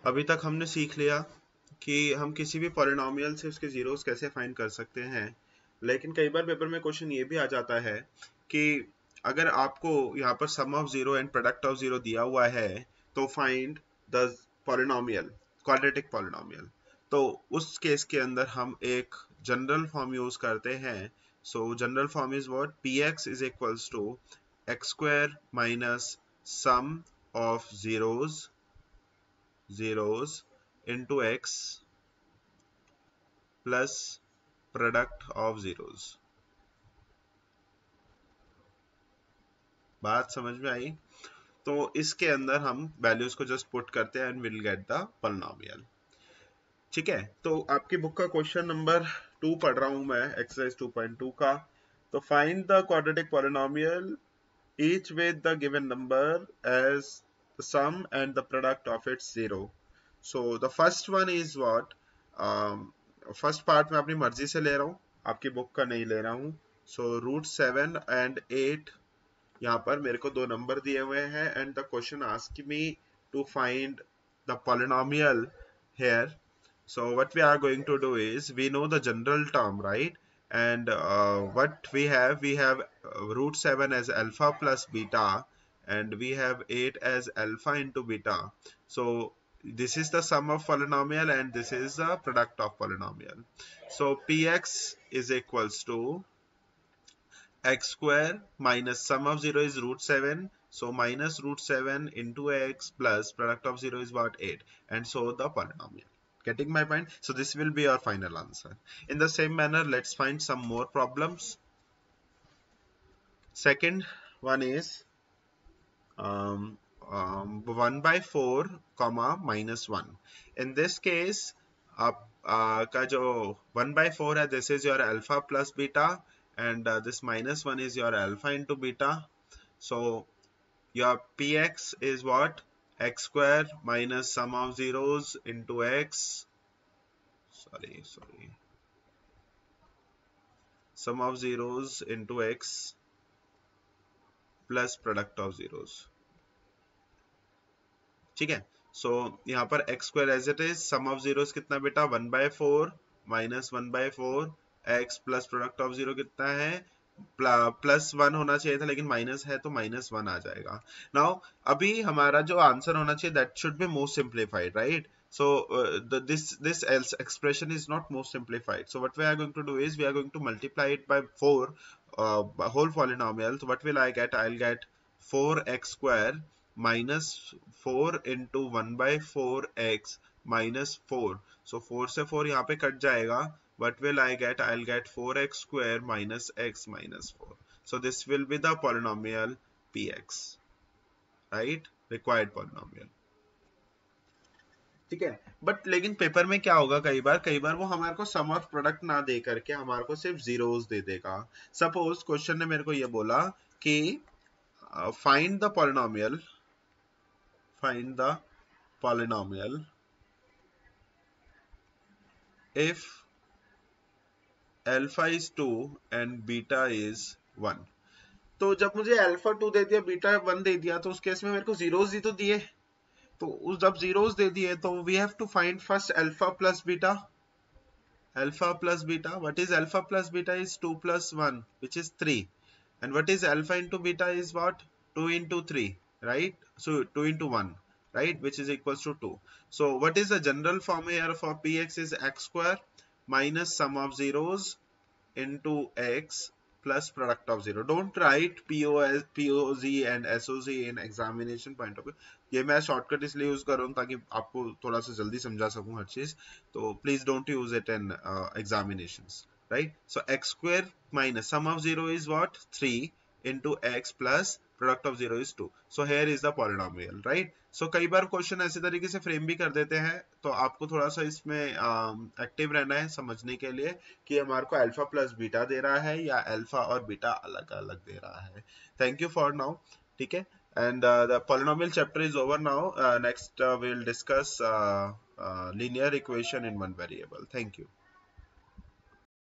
अभी तक हमने सीख लिया कि हम किसी भी पॉलिनॉमियल से उसके जीरोस कैसे फाइंड कर सकते हैं, लेकिन कई बार पेपर में क्वेश्चन ये भी आ जाता है कि अगर आपको यहाँ पर sum of zero and product of zero दिया हुआ है तो find the polynomial, quadratic polynomial. तो उस केस के अंदर हम एक जनरल फॉर्म यूज करते हैं। So general form is what, P x is equals to x square minus sum of zeros into x plus product of zeros। बात समझ में आई? तो इसके अंदर हम वैल्यूज को जस्ट पुट करते हैं and will get the polynomial. ठीक है, तो आपकी बुक का क्वेश्चन नंबर 2 पढ़ रहा हूं मैं, एक्सरसाइज 2.2 का। तो find the quadratic polynomial each with the given number as the sum and the product of its zero। So the first one is what, first part मैं अपनी मर्जी से ले रहा हूँ, आपकी बुक का नहीं ले रहा हूँ। सो √7 and 8, यहाँ पर मेरे को दो नंबर दिए हुए हैं and the question ask me to find the polynomial here। So what we are going to do is, we know the general term, right? And what we have √7 as alpha plus beta, and we have 8 as alpha into beta. So this is the sum of polynomial and this is the product of polynomial. So px is equals to x square minus sum of 0 is √7, so minus √7 into x plus product of 0 is what, 8, and so the polynomial. Getting my point? So this will be our final answer. In the same manner, let's find some more problems. Second one is 1/4 comma -1. In this case, आप का जो 1/4 है, this is your alpha plus beta, and this -1 is your alpha into beta. So your px is what, x square minus sum of zeros into x, sum of zeros into x plus product of zeros। ठीक है, सो यहाँ पर x square as it is, sum of zeros कितना बेटा, 1/4 minus 1/4 x plus product of zero कितना है, +1 होना चाहिए था लेकिन माइनस है तो -1 आ जाएगा। नाउ अभी हमारा जो आंसर होना चाहिए, that should be most simplified, right? So this else expression is not most simplified. So what we are going to do is, we are going to multiply it by 4, whole polynomial. So what will I get? I'll get 4x square minus 4 into 1/4x minus 4. So 4 से 4 यहाँ पे cut जाएगा. What will I get? I'll get 4x square minus x minus 4. So this will be the polynomial px, right? Required polynomial. ठीक है, but लेकिन paper में क्या होगा, कई बार वो हमारे को सम ऑफ प्रोडक्ट ना दे करके हमारे को सिर्फ जीरोस दे देगा। सपोज क्वेश्चन ने मेरे को ये बोला कि find the polynomial if alpha is 2 and beta is 1। तो जब मुझे अल्फा 2 दे दिया, बीटा 1 दे दिया, तो उस केस में मेरे को जीरोस ही तो दिए। तो उस जब जीरोस दे दिए तो we have to find first alpha plus beta. Alpha plus beta, what is alpha plus beta is 2 plus 1, which is 3, and what is alpha into beta is what, 2 into 3, right? So 2 into 1, right, which is equals to 2. So what is the general form here for px is x square minus sum of zeros into x plus product of zero. Don't write POZ and SOZ in examination point of view. ये मैं shortcut इसलिए use कर रहा हूँ ताकि आपको थोड़ा सा जल्दी समझा सकूं हर चीज। तो please don't use it in examinations, right? So x square minus sum of zero is what, 3 into x plus product of zero is 2. So here is the polynomial, right? So कई बार क्वेश्चन ऐसे तरीके से frame भी कर देते हैं, तो आपको थोड़ा सा इसमें एक्टिव रहना है समझने के लिए कि हमारे को अल्फा प्लस बीटा दे रहा है या अल्फा और बीटा अलग अलग दे रहा है। Thank you for now. ठीक है, and the polynomial chapter is over now. Next we'll discuss linear equation in one variable. Thank you.